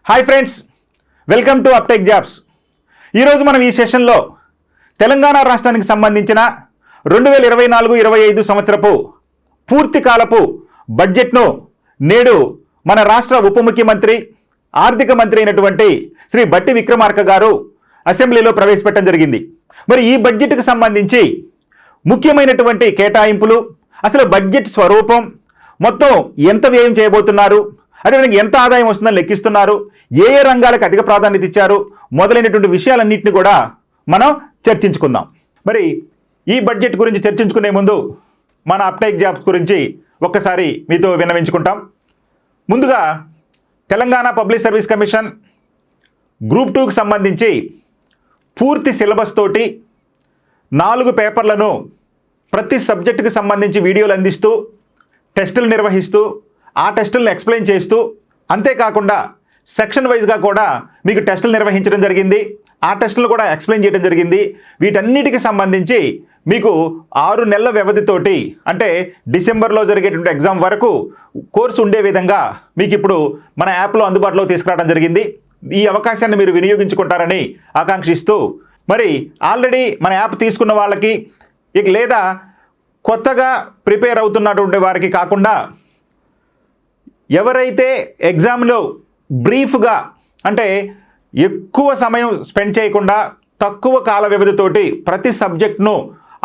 Hi friends, welcome to అప్టెక్ jobs. ఈరోజు మనం ఈ సెషన్లో తెలంగాణ రాష్ట్రానికి సంబంధించిన 2024-25 సంవత్సరపు పూర్తి కాలపు బడ్జెట్ను నేడు మన రాష్ట్ర ఉప ముఖ్యమంత్రి ఆర్థిక మంత్రి అయినటువంటి శ్రీ బట్టి విక్రమార్క గారు అసెంబ్లీలో ప్రవేశపెట్టడం జరిగింది. మరి ఈ బడ్జెట్కి సంబంధించి ముఖ్యమైనటువంటి కేటాయింపులు, అసలు బడ్జెట్ స్వరూపం, మొత్తం ఎంత వ్యయం చేయబోతున్నారు, అదేవిధంగా ఎంత ఆదాయం వస్తుందని లెక్కిస్తున్నారు, ఏ ఏ రంగాలకు అధిక ప్రాధాన్యత ఇచ్చారు, మొదలైనటువంటి విషయాలన్నింటినీ కూడా మనం చర్చించుకుందాం. మరి ఈ బడ్జెట్ గురించి చర్చించుకునే ముందు మన అప్టెక్ జాబ్స్ గురించి ఒక్కసారి మీతో విన్నవించుకుంటాం. ముందుగా Telangana public service commission group 2కి సంబంధించి పూర్తి సిలబస్ తోటి 4 పేపర్లను ప్రతి సబ్జెక్టుకి సంబంధించి వీడియోలు అందిస్తూ, టెస్టులు నిర్వహిస్తూ, ఆ టెస్టులను ఎక్స్ప్లెయిన్ చేస్తూ, అంతేకాకుండా సెక్షన్ వైజ్గా కూడా మీకు టెస్టులు నిర్వహించడం జరిగింది. ఆ టెస్టులు కూడా ఎక్స్ప్లెయిన్ చేయడం జరిగింది. వీటన్నిటికి సంబంధించి మీకు 6 నెలల వ్యవధితోటి, అంటే డిసెంబర్లో జరిగేటువంటి ఎగ్జామ్ వరకు కోర్సు ఉండే విధంగా మీకు ఇప్పుడు మన యాప్లో అందుబాటులో తీసుకురావడం జరిగింది. ఈ అవకాశాన్ని మీరు వినియోగించుకుంటారని ఆకాంక్షిస్తూ, మరి ఆల్రెడీ మన యాప్ తీసుకున్న వాళ్ళకి లేదా కొత్తగా ప్రిపేర్ అవుతున్నటువంటి వారికి కాకుండా, ఎవరైతే ఎగ్జామ్లో బ్రీఫ్గా, అంటే ఎక్కువ సమయం స్పెండ్ చేయకుండా తక్కువ కాల వ్యవధితోటి ప్రతి సబ్జెక్ట్ను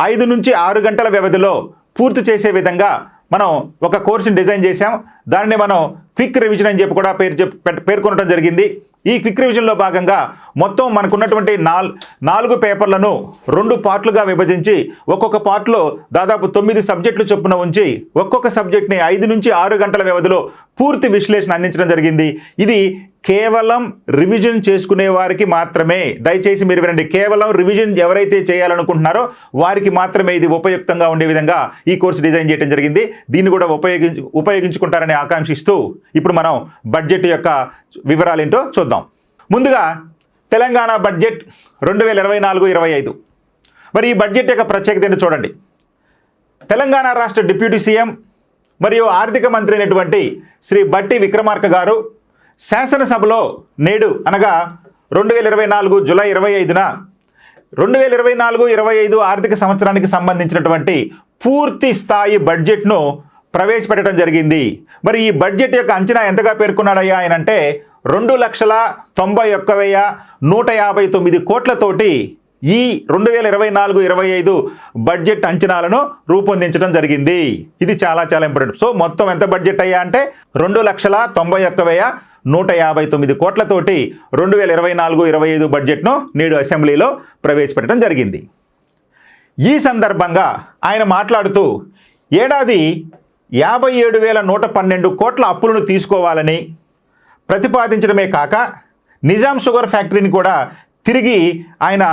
5 నుంచి 6 గంటల వ్యవధిలో పూర్తి చేసే విధంగా మనం ఒక కోర్సుని డిజైన్ చేశాం. దానిని మనం క్విక్ రివిజన్ అని చెప్పి కూడా పేర్కొనడం జరిగింది. ఈ క్విక్ రివిజన్లో భాగంగా మొత్తం మనకున్నటువంటి 4 పేపర్లను 2 పార్ట్లుగా విభజించి, ఒక్కొక్క పార్ట్లో దాదాపు 9 సబ్జెక్టులు చొప్పున ఉంచి, ఒక్కొక్క సబ్జెక్ట్ని 5 నుంచి 6 గంటల వ్యవధిలో పూర్తి విశ్లేషణ అందించడం జరిగింది. ఇది కేవలం రివిజన్ చేసుకునే వారికి మాత్రమే. దయచేసి మీరు వినండి, కేవలం రివిజన్ ఎవరైతే చేయాలనుకుంటున్నారో వారికి మాత్రమే ఇది ఉపయుక్తంగా ఉండే విధంగా ఈ కోర్సు డిజైన్ చేయడం జరిగింది. దీన్ని కూడా ఉపయోగించుకుంటారని ఆకాంక్షిస్తూ ఇప్పుడు మనం బడ్జెట్ యొక్క వివరాలు ఏంటో చూద్దాం. ముందుగా తెలంగాణ బడ్జెట్ 2024-25. మరి ఈ బడ్జెట్ యొక్క ప్రత్యేకత ఏంటో చూడండి. తెలంగాణ రాష్ట్ర డిప్యూటీ సీఎం మరియు ఆర్థిక మంత్రి అయినటువంటి శ్రీ బట్టి విక్రమార్క గారు శాసనసభలో నేడు అనగా 2024 జూలై 25న 2024-25 ఆర్థిక సంవత్సరానికి సంబంధించినటువంటి పూర్తి స్థాయి బడ్జెట్ను ప్రవేశపెట్టడం జరిగింది. మరి ఈ బడ్జెట్ యొక్క అంచనా ఎంతగా పేర్కొన్నాడయ్యా ఆయన అంటే 2,91,159 కోట్లతోటి ఈ 2024-25 బడ్జెట్ అంచనాలను రూపొందించడం జరిగింది. ఇది చాలా ఇంపార్టెంట్. సో మొత్తం ఎంత బడ్జెట్ అయ్యా అంటే 2,91,159 కోట్లతోటి 2024-25 బడ్జెట్ను నేడు అసెంబ్లీలో ప్రవేశపెట్టడం జరిగింది. ఈ సందర్భంగా ఆయన మాట్లాడుతూ ఏడాది 57,112 కోట్ల అప్పులను తీసుకోవాలని ప్రతిపాదించడమే కాక, నిజాం షుగర్ ఫ్యాక్టరీని కూడా తిరిగి ఆయన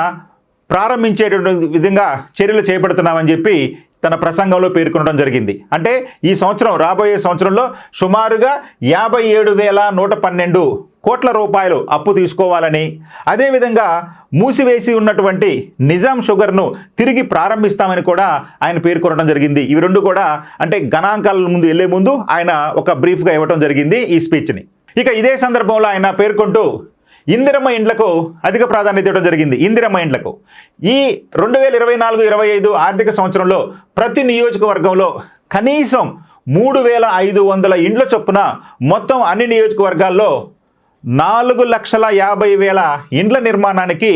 ప్రారంభించేటువంటి విధంగా చర్యలు చేపడుతున్నామని చెప్పి తన ప్రసంగంలో పేర్కొనడం జరిగింది. అంటే ఈ సంవత్సరం, రాబోయే సంవత్సరంలో సుమారుగా 57,112 కోట్ల రూపాయలు అప్పు తీసుకోవాలని, అదేవిధంగా మూసివేసి ఉన్నటువంటి నిజాం షుగర్ను తిరిగి ప్రారంభిస్తామని కూడా ఆయన పేర్కొనడం జరిగింది. ఇవి రెండు కూడా అంటే గణాంకాల ముందు వెళ్లే ముందు ఆయన ఒక బ్రీఫ్గా ఇవ్వడం జరిగింది ఈ స్పీచ్ని. ఇక ఇదే సందర్భంలో ఆయన పేర్కొంటూ ఇందిరమ్మ ఇండ్లకు అధిక ప్రాధాన్యత ఇవ్వడం జరిగింది. ఇందిరమ్మ ఇండ్లకు ఈ 2024-25 ఆర్థిక సంవత్సరంలో ప్రతి నియోజకవర్గంలో కనీసం 3,500 ఇండ్ల చొప్పున మొత్తం అన్ని నియోజకవర్గాల్లో 4,50,000 ఇండ్ల నిర్మాణానికి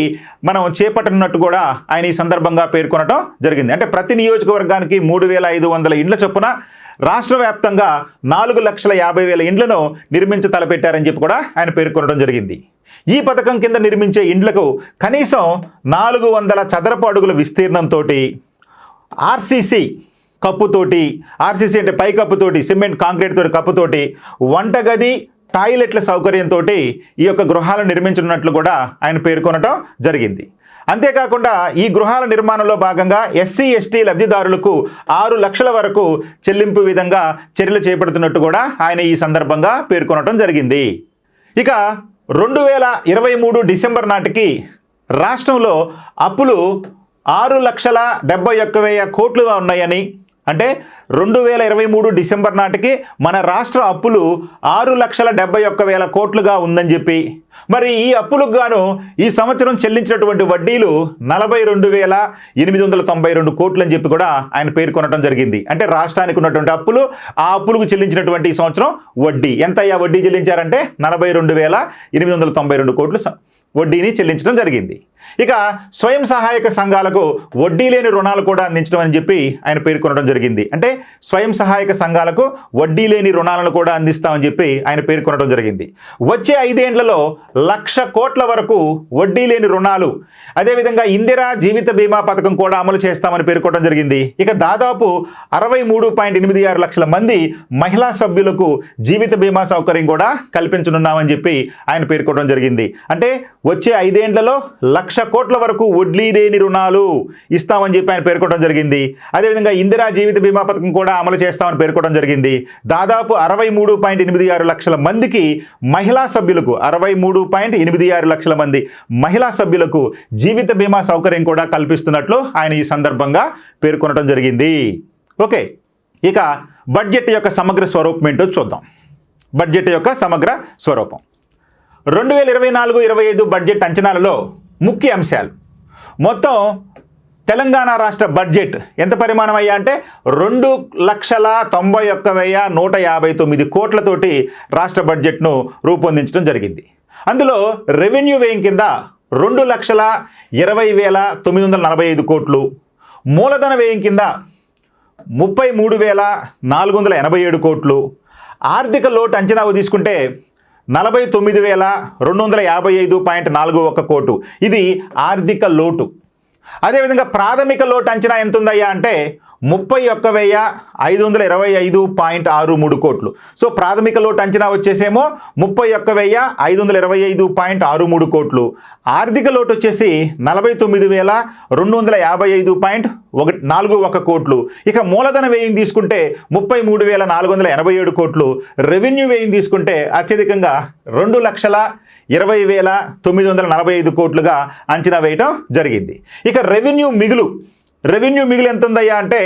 మనం చేపట్టనున్నట్టు కూడా ఆయన ఈ సందర్భంగా పేర్కొనడం జరిగింది. అంటే ప్రతి నియోజకవర్గానికి 3,500 ఇండ్ల చొప్పున రాష్ట్ర వ్యాప్తంగా 4,50,000 ఇండ్లను తలపెట్టారని చెప్పి కూడా ఆయన పేర్కొనడం జరిగింది. ఈ పథకం కింద నిర్మించే ఇండ్లకు కనీసం 400 చదరపు అడుగుల విస్తీర్ణంతో, ఆర్సీసీ కప్పుతోటి, ఆర్సీసీ అంటే పై కప్పుతోటి, సిమెంట్ కాంక్రీట్ తోటి కప్పుతోటి, వంటగది టాయిలెట్ల సౌకర్యంతో ఈ యొక్క గృహాలను నిర్మించనున్నట్లు కూడా ఆయన పేర్కొనడం జరిగింది. అంతేకాకుండా ఈ గృహాల నిర్మాణంలో భాగంగా ఎస్సీ ఎస్టీ లబ్ధిదారులకు 6 లక్షల వరకు చెల్లింపు విధంగా చర్యలు చేపడుతున్నట్టు కూడా ఆయన ఈ సందర్భంగా పేర్కొనడం జరిగింది. ఇక 2023 డిసెంబర్ నాటికి రాష్ట్రంలో అప్పులు 6,71,000 కోట్లుగా ఉన్నాయని, అంటే 2023 డిసెంబర్ నాటికి మన రాష్ట్ర అప్పులు 6,71,000 కోట్లుగా ఉందని చెప్పి, మరి ఈ అప్పులకు గాను ఈ సంవత్సరం చెల్లించినటువంటి వడ్డీలు 42,892 కోట్లు అని చెప్పి కూడా ఆయన పేర్కొనడం జరిగింది. అంటే రాష్ట్రానికి ఉన్నటువంటి అప్పులు, ఆ అప్పులకు చెల్లించినటువంటి ఈ సంవత్సరం వడ్డీ ఎంత అయ్యా వడ్డీ చెల్లించారంటే 42,892 కోట్లు వడ్డీని చెల్లించడం జరిగింది. ఇక స్వయం సహాయక సంఘాలకు వడ్డీ లేని రుణాలు కూడా అందించడం అని చెప్పి ఆయన పేర్కొనడం జరిగింది. అంటే స్వయం సహాయక సంఘాలకు వడ్డీ లేని రుణాలను కూడా అందిస్తామని చెప్పి ఆయన పేర్కొనడం జరిగింది. వచ్చే 5 ఏళ్లలో 1,00,000 కోట్ల వరకు వడ్డీ లేని రుణాలు, అదేవిధంగా ఇందిరా జీవిత బీమా పథకం కూడా అమలు చేస్తామని పేర్కొనడం జరిగింది. ఇక దాదాపు 63.86 లక్షల మంది మహిళా సభ్యులకు జీవిత బీమా సౌకర్యం కూడా కల్పించనున్నామని చెప్పి ఆయన పేర్కొనడం జరిగింది. అంటే వచ్చే 5 ఏళ్లలో 1,00,000 కోట్ల వరకు వడ్డీ లేని రుణాలు ఇస్తామని చెప్పి ఆయన పేర్కొనడం జరిగింది. అదేవిధంగా ఇందిరా జీవిత బీమా పథకం కూడా అమలు చేస్తామని పేర్కొనడం జరిగింది. దాదాపు 63.86 లక్షల మందికి మహిళా సభ్యులకు 63.86 లక్షల మంది మహిళా సభ్యులకు జీవిత బీమా సౌకర్యం కూడా కల్పిస్తున్నట్లు ఆయన ఈ సందర్భంగా పేర్కొనడం జరిగింది. ఓకే, ఇక బడ్జెట్ యొక్క సమగ్ర స్వరూపం ఏంటో చూద్దాం. బడ్జెట్ యొక్క సమగ్ర స్వరూపం 2024-25 బడ్జెట్ అంచనాలలో ముఖ్య అంశాలు. మొత్తం తెలంగాణ రాష్ట్ర బడ్జెట్ ఎంత పరిమాణం అయ్యా అంటే 2,91,159 కోట్లతోటి రాష్ట్ర బడ్జెట్ను రూపొందించడం జరిగింది. అందులో రెవెన్యూ వ్యయం కింద 2,20,945 కోట్లు, మూలధన వ్యయం కింద 33,487 కోట్లు, ఆర్థిక లోటు అంచనా తీసుకుంటే 49,255.41 కోటు, ఇది ఆర్థిక లోటు. అదేవిధంగా ప్రాథమిక లోటు అంచనా ఎంత ఉందయ్యా అంటే 31,525.63 కోట్లు. సో ప్రాథమిక లోటు అంచనా వచ్చేసేమో 31,525.63 కోట్లు. ఆర్థిక లోటు వచ్చేసి 49,255.41 కోట్లు. ఇక మూలధన వ్యయం తీసుకుంటే 33,487 కోట్లు. రెవెన్యూ వ్యయం తీసుకుంటే అత్యధికంగా 2,20,945 కోట్లుగా అంచనా వేయటం జరిగింది. ఇక రెవెన్యూ మిగులు ఎంత ఉందయ్యా అంటే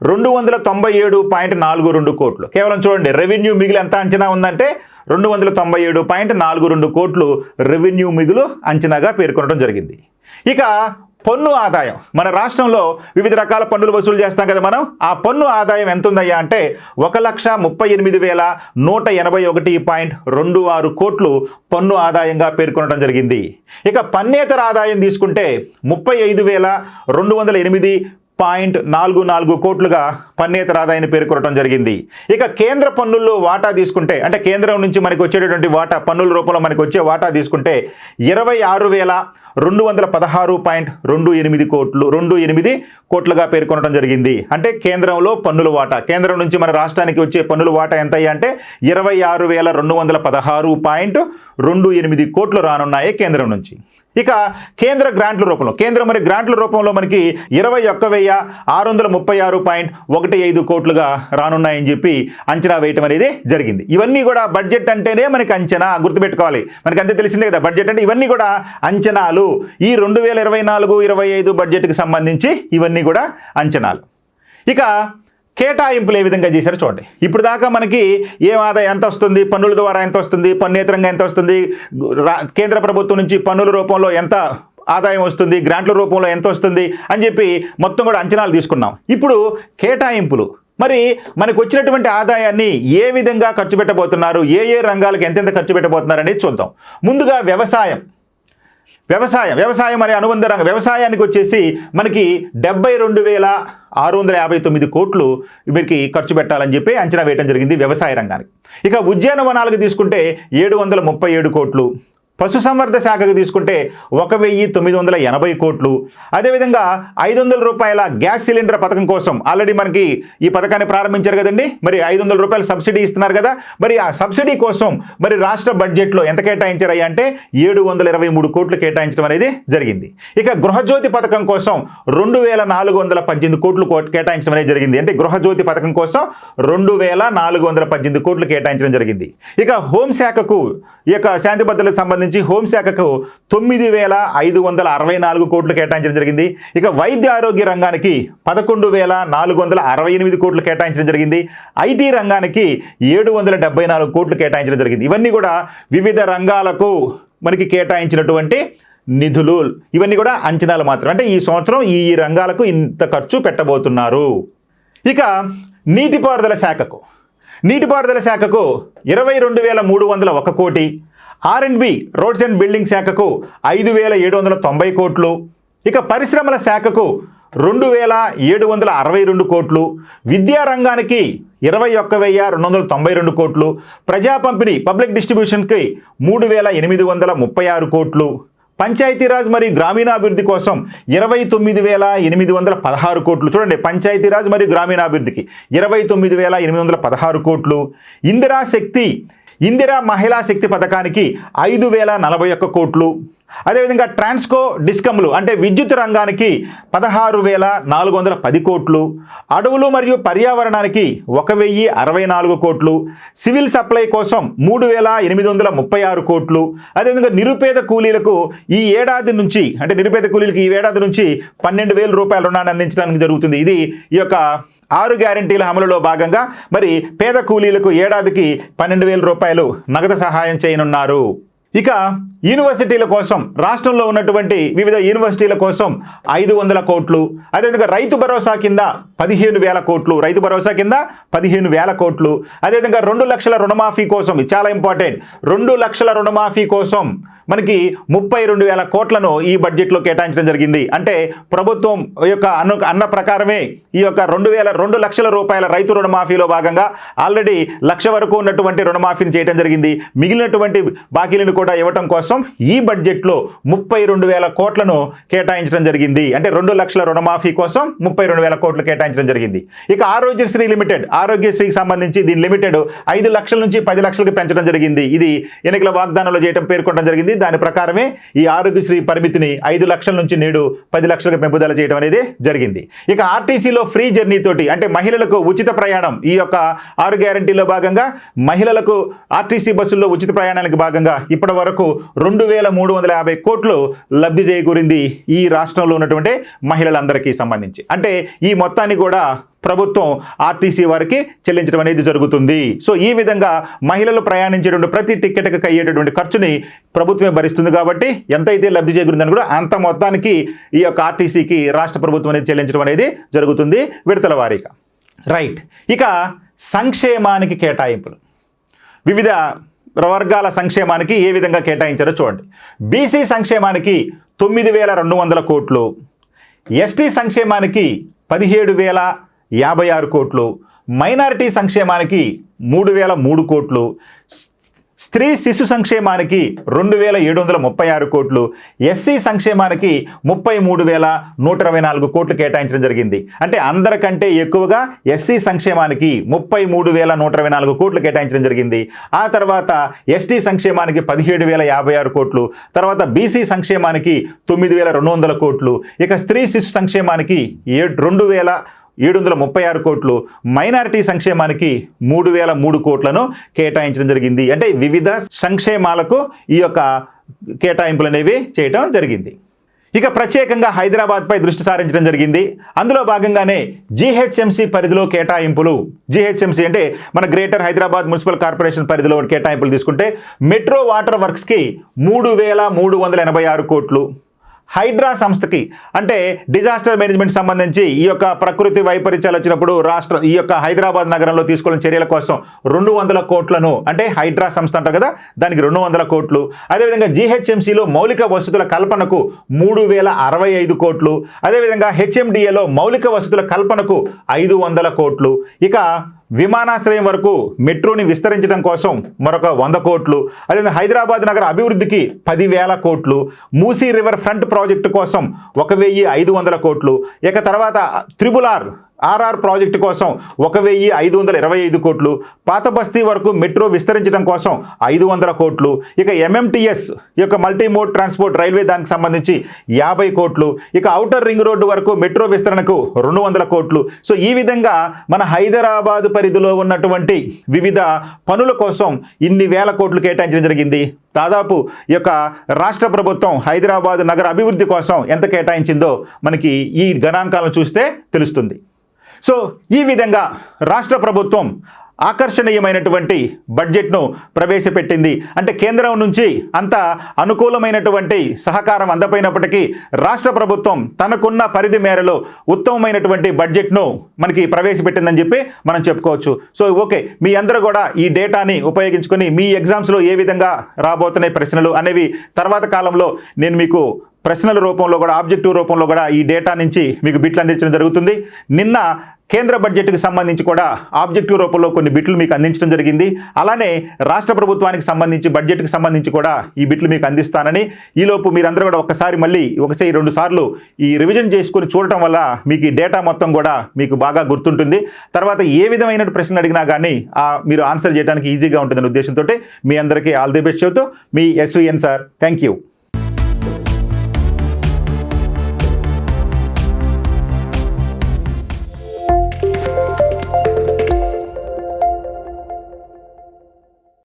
297.42 కోట్లు. కేవలం చూడండి, రెవెన్యూ మిగులు ఎంత అంచనా ఉందంటే 297.42 కోట్లు రెవెన్యూ మిగులు అంచనాగా పేర్కొనడం జరిగింది. ఇక పన్ను ఆదాయం, మన రాష్ట్రంలో వివిధ రకాల పన్నులు వసూలు చేస్తాం కదా మనం. ఆ పన్ను ఆదాయం ఎంత ఉందయ్యా అంటే 1,38,181.26 కోట్లు పన్ను ఆదాయంగా పేర్కొనడం జరిగింది. ఇక పన్నేతర ఆదాయం తీసుకుంటే 35,208.44 కోట్లుగా పన్నేతర ఆదాయాన్ని పేర్కొనడం జరిగింది. ఇక కేంద్ర పన్నుల్లో వాటా తీసుకుంటే, అంటే కేంద్రం నుంచి మనకి వచ్చేటటువంటి వాటా, పన్నుల రూపంలో మనకి వచ్చే వాటా తీసుకుంటే 26,216.28 కోట్లుగా పేర్కొనడం జరిగింది. అంటే కేంద్రంలో పన్నుల వాటా, కేంద్రం నుంచి మన రాష్ట్రానికి వచ్చే పన్నుల వాటా ఎంత అయ్యా అంటే 26,216.28 కోట్లు రానున్నాయి కేంద్రం నుంచి. ఇక కేంద్ర గ్రాంట్ల రూపంలో, గ్రాంట్ల రూపంలో మనకి 21,636.15 కోట్లుగా రానున్నాయని చెప్పి అంచనా వేయటం అనేది జరిగింది. ఇవన్నీ కూడా బడ్జెట్ అంటేనే మనకి అంచనా, గుర్తుపెట్టుకోవాలి. మనకి అంతే తెలిసిందే కదా బడ్జెట్ అంటే. ఇవన్నీ కూడా అంచనాలు. ఈ 2024-25 బడ్జెట్కి సంబంధించి ఇవన్నీ కూడా అంచనాలు. ఇక కేటాయింపులు ఏ విధంగా చేశారో చూడండి. ఇప్పుడు దాకా మనకి ఏం ఆదాయం ఎంత వస్తుంది, పన్నుల ద్వారా ఎంత వస్తుంది, పన్నేతరంగా ఎంత వస్తుంది, కేంద్ర ప్రభుత్వం నుంచి పన్నుల రూపంలో ఎంత ఆదాయం వస్తుంది, గ్రాంట్ల రూపంలో ఎంత వస్తుంది అని చెప్పి మొత్తం కూడా అంచనాలు తీసుకున్నాం. ఇప్పుడు కేటాయింపులు, మరి మనకు వచ్చినటువంటి ఆదాయాన్ని ఏ విధంగా ఖర్చు పెట్టబోతున్నారు, ఏ రంగాలకు ఎంతెంత ఖర్చు పెట్టబోతున్నారు అనేది చూద్దాం. ముందుగా వ్యవసాయం అనే అనుబంధ రంగం, వ్యవసాయానికి వచ్చేసి మనకి 72,659 కోట్లు వీరికి ఖర్చు పెట్టాలని చెప్పి అంచనా వేయడం జరిగింది వ్యవసాయ రంగానికి. ఇక ఉద్యానవనాలకు తీసుకుంటే 737 కోట్లు, పశుసంవర్ధ శాఖకు తీసుకుంటే 1,980 కోట్లు. అదేవిధంగా 500 రూపాయల గ్యాస్ సిలిండర్ పథకం కోసం ఆల్రెడీ మనకి ఈ పథకాన్ని ప్రారంభించారు కదండి. మరి 500 రూపాయలు సబ్సిడీ ఇస్తున్నారు కదా. మరి ఆ సబ్సిడీ కోసం మరి రాష్ట్ర బడ్జెట్లో ఎంత కేటాయించారయ్యా అంటే 723 కోట్లు కేటాయించడం అనేది జరిగింది. ఇక గృహజ్యోతి పథకం కోసం 2,418 కోట్లు కేటాయించడం అనేది జరిగింది. అంటే గృహజ్యోతి పథకం కోసం 2,418 కోట్లు కేటాయించడం జరిగింది. ఇక హోంశాఖకు ఈ యొక్క శాంతి భద్రతలకు సంబంధించి సంబంధించి హోంశాఖకు 9,564 కోట్లు కేటాయించడం జరిగింది. ఇక వైద్య ఆరోగ్య రంగానికి 11,468 కోట్లు కేటాయించడం జరిగింది. ఐటీ రంగానికి 774 కోట్లు కేటాయించడం జరిగింది. ఇవన్నీ కూడా వివిధ రంగాలకు మనకి కేటాయించినటువంటి నిధులు. ఇవన్నీ కూడా అంచనాలు మాత్రం. అంటే ఈ సంవత్సరం ఈ రంగాలకు ఇంత ఖర్చు పెట్టబోతున్నారు. ఇక నీటిపారుదల శాఖకు 22,301 కోటి, R&B రోడ్స్ అండ్ బిల్డింగ్ శాఖకు 5,790 కోట్లు, ఇక పరిశ్రమల శాఖకు 2,762 కోట్లు, విద్యారంగానికి 21,292 కోట్లు, ప్రజా పంపిణీ పబ్లిక్ డిస్ట్రిబ్యూషన్కి 3,836 కోట్లు, పంచాయతీరాజ్ మరియు గ్రామీణాభివృద్ధి కోసం 29,816 కోట్లు. చూడండి, పంచాయతీరాజ్ మరియు గ్రామీణాభివృద్ధికి 29,816 కోట్లు, ఇందిరా మహిళా శక్తి పథకానికి 5,041 కోట్లు, అదేవిధంగా ట్రాన్స్కో డిస్కమ్లు అంటే విద్యుత్ రంగానికి 16,410 కోట్లు, అడవులు మరియు పర్యావరణానికి 1,064 కోట్లు, సివిల్ సప్లై కోసం 3,836 కోట్లు, అదేవిధంగా నిరుపేద కూలీలకు ఈ ఏడాది నుంచి 12,000 రూపాయల రుణాన్ని అందించడానికి జరుగుతుంది. ఇది ఈ యొక్క 6 గ్యారంటీల అమలులో భాగంగా మరి పేద కూలీలకు ఏడాదికి 12,000 రూపాయలు నగదు సహాయం చేయనున్నారు. ఇక యూనివర్సిటీల కోసం రాష్ట్రంలో ఉన్నటువంటి వివిధ యూనివర్సిటీల కోసం 500 కోట్లు, అదేవిధంగా రైతు భరోసా కింద 15,000 కోట్లు, అదేవిధంగా 2 లక్షల రుణమాఫీ కోసం, ఇది చాలా ఇంపార్టెంట్, 2 లక్షల రుణమాఫీ కోసం మనకి 32,000 కోట్లను ఈ బడ్జెట్లో కేటాయించడం జరిగింది. అంటే ప్రభుత్వం యొక్క అన్న ప్రకారమే ఈ యొక్క 2 లక్షల రూపాయల రైతు రుణమాఫీలో భాగంగా ఆల్రెడీ 1,00,000 వరకు ఉన్నటువంటి రుణమాఫీని చేయడం జరిగింది. మిగిలినటువంటి బాకీలను కూడా ఇవ్వటం కోసం ఈ బడ్జెట్లో 32,000 కోట్లను కేటాయించడం జరిగింది. అంటే 2 లక్షల రుణమాఫీ కోసం 32,000 కోట్లు కేటాయించడం జరిగింది. ఇక ఆరోగ్యశ్రీ లిమిటెడ్, ఆరోగ్యశ్రీకి సంబంధించి దీని లిమిటెడ్ 5 లక్షల నుంచి 10 లక్షలకు పెంచడం జరిగింది. ఇది ఎన్నికల వాగ్దానంలో చేయడం పేర్కొనడం జరిగింది. దాని ప్రకారమే ఈ ఆరోగ్యశ్రీ పరిమితిని 5 లక్షల నుంచి నేడు 10 లక్షలకు పెంపుదల చేయడం అనేది జరిగింది. ఇక ఆర్టీసీలో ఫ్రీ జర్నీ తోటి అంటే మహిళలకు ఉచిత ప్రయాణం, ఈ యొక్క 6 గ్యారంటీలో భాగంగా మహిళలకు ఆర్టీసీ బస్సుల్లో ఉచిత ప్రయాణానికి భాగంగా ఇప్పటి వరకు 2,350 కోట్లు లబ్ధి చేకూరింది ఈ రాష్ట్రంలో ఉన్నటువంటి మహిళలందరికీ సంబంధించి. అంటే ఈ మొత్తాన్ని కూడా ప్రభుత్వం ఆర్టీసీ వారికి చెల్లించడం అనేది జరుగుతుంది. సో ఈ విధంగా మహిళలు ప్రయాణించేటువంటి ప్రతి టికెట్కి అయ్యేటటువంటి ఖర్చుని ప్రభుత్వమే భరిస్తుంది. కాబట్టి ఎంతైతే లబ్ధి చేకూరిందని కూడా అంత మొత్తానికి ఈ యొక్క ఆర్టీసీకి రాష్ట్ర ప్రభుత్వం అనేది చెల్లించడం అనేది జరుగుతుంది విడతల వారీగా. రైట్. ఇక సంక్షేమానికి కేటాయింపులు, వివిధ వర్గాల సంక్షేమానికి ఏ విధంగా కేటాయించారో చూడండి. బీసీ సంక్షేమానికి 9,200 కోట్లు, ఎస్టీ సంక్షేమానికి 17,056 కోట్లు, మైనారిటీ సంక్షేమానికి 3,003 కోట్లు, స్త్రీ శిశు సంక్షేమానికి 2,736 కోట్లు, ఎస్సీ సంక్షేమానికి 33,124 కోట్లు కేటాయించడం జరిగింది. అంటే అందరికంటే ఎక్కువగా ఎస్సీ సంక్షేమానికి 33,124 కోట్లు కేటాయించడం జరిగింది. ఆ తర్వాత ఎస్టీ సంక్షేమానికి 17,056 కోట్లు, తర్వాత బీసీ సంక్షేమానికి 9,200 కోట్లు, ఇక స్త్రీ శిశు సంక్షేమానికి 2,736 కోట్లు, మైనారిటీ సంక్షేమానికి 3,003 కోట్లను కేటాయించడం జరిగింది. అంటే వివిధ సంక్షేమాలకు ఈ యొక్క కేటాయింపులు అనేవి చేయడం జరిగింది. ఇక ప్రత్యేకంగా హైదరాబాద్పై దృష్టి సారించడం జరిగింది. అందులో భాగంగానే జీహెచ్ఎంసీ పరిధిలో కేటాయింపులు, జీహెచ్ఎంసీ అంటే మన గ్రేటర్ హైదరాబాద్ మున్సిపల్ కార్పొరేషన్ పరిధిలో కేటాయింపులు తీసుకుంటే మెట్రో వాటర్ వర్క్స్కి 3,386 కోట్లు, హైడ్రా సంస్థకి అంటే డిజాస్టర్ మేనేజ్మెంట్ సంబంధించి ఈ యొక్క ప్రకృతి వైపరీత్యాలు వచ్చినప్పుడు ఈ యొక్క హైదరాబాద్ నగరంలో తీసుకున్న చర్యల కోసం 200 కోట్లను అంటే హైడ్రా సంస్థ అంటారు కదా, దానికి 200 కోట్లు, అదేవిధంగా జీహెచ్ఎంసీలో మౌలిక వసతుల కల్పనకు 3,065 కోట్లు, అదేవిధంగా హెచ్ఎండిఏలో మౌలిక వసతుల కల్పనకు 500 కోట్లు, ఇక విమానాశ్రయం వరకు మెట్రోని విస్తరించడం కోసం మరొక 100 కోట్లు, అదేవిధంగా హైదరాబాద్ నగర అభివృద్ధికి 10,000 కోట్లు, మూసీ రివర్ ఫ్రంట్ ప్రాజెక్టు కోసం 1,500 కోట్లు, ఇక తర్వాత త్రిబుల్ ఆర్ ఆర్ఆర్ ప్రాజెక్టు కోసం 1525 కోట్లు, పాత బస్తీ వరకు మెట్రో విస్తరించడం కోసం 500 కోట్లు, ఇక ఎంఎంటీఎస్ యొక్క మల్టీ మోడ్ ట్రాన్స్పోర్ట్ రైల్వే దానికి సంబంధించి 50 కోట్లు, ఇక ఔటర్ రింగ్ రోడ్డు వరకు మెట్రో విస్తరణకు 200 కోట్లు. సో ఈ విధంగా మన హైదరాబాదు పరిధిలో ఉన్నటువంటి వివిధ పనుల కోసం ఇన్ని వేల కోట్లు కేటాయించడం జరిగింది. దాదాపు ఈ యొక్క రాష్ట్ర ప్రభుత్వం హైదరాబాద్ నగర అభివృద్ధి కోసం ఎంత కేటాయించిందో మనకి ఈ గణాంకాలను చూస్తే తెలుస్తుంది. సో ఈ విధంగా రాష్ట్ర ప్రభుత్వం ఆకర్షణీయమైనటువంటి బడ్జెట్ను ప్రవేశపెట్టింది. అంటే కేంద్రం నుంచి అంత అనుకూలమైనటువంటి సహకారం అందపోయినప్పటికీ రాష్ట్ర ప్రభుత్వం తనకున్న పరిధి మేరలో ఉత్తమమైనటువంటి బడ్జెట్ను మనకి ప్రవేశపెట్టిందని చెప్పి మనం చెప్పుకోవచ్చు. సో ఓకే, మీ అందరూ కూడా ఈ డేటాని ఉపయోగించుకొని మీ ఎగ్జామ్స్లో ఏ విధంగా రాబోతున్నాయి ప్రశ్నలు అనేవి తర్వాత కాలంలో నేను మీకు ప్రశ్నల రూపంలో కూడా ఆబ్జెక్టివ్ రూపంలో కూడా ఈ డేటా నుంచి మీకు బిట్లు అందించడం జరుగుతుంది. నిన్న కేంద్ర బడ్జెట్కి సంబంధించి కూడా ఆబ్జెక్టివ్ రూపంలో కొన్ని బిట్లు మీకు అందించడం జరిగింది. అలానే రాష్ట్ర ప్రభుత్వానికి సంబంధించి బడ్జెట్కి సంబంధించి కూడా ఈ బిట్లు మీకు అందిస్తానని, ఈలోపు మీరందరూ కూడా ఒకసారి మళ్ళీ 1-2 సార్లు ఈ రివిజన్ చేసుకొని చూడటం వల్ల మీకు ఈ డేటా మొత్తం కూడా మీకు బాగా గుర్తుంటుంది. తర్వాత ఏ విధమైన ప్రశ్న అడిగినా కానీ మీరు ఆన్సర్ చేయడానికి ఈజీగా ఉంటుందనే ఉద్దేశంతో మీ అందరికీ ఆల్ ది బెస్ట్ చెబుతూ మీ ఎస్విఎన్ సార్. Thank you.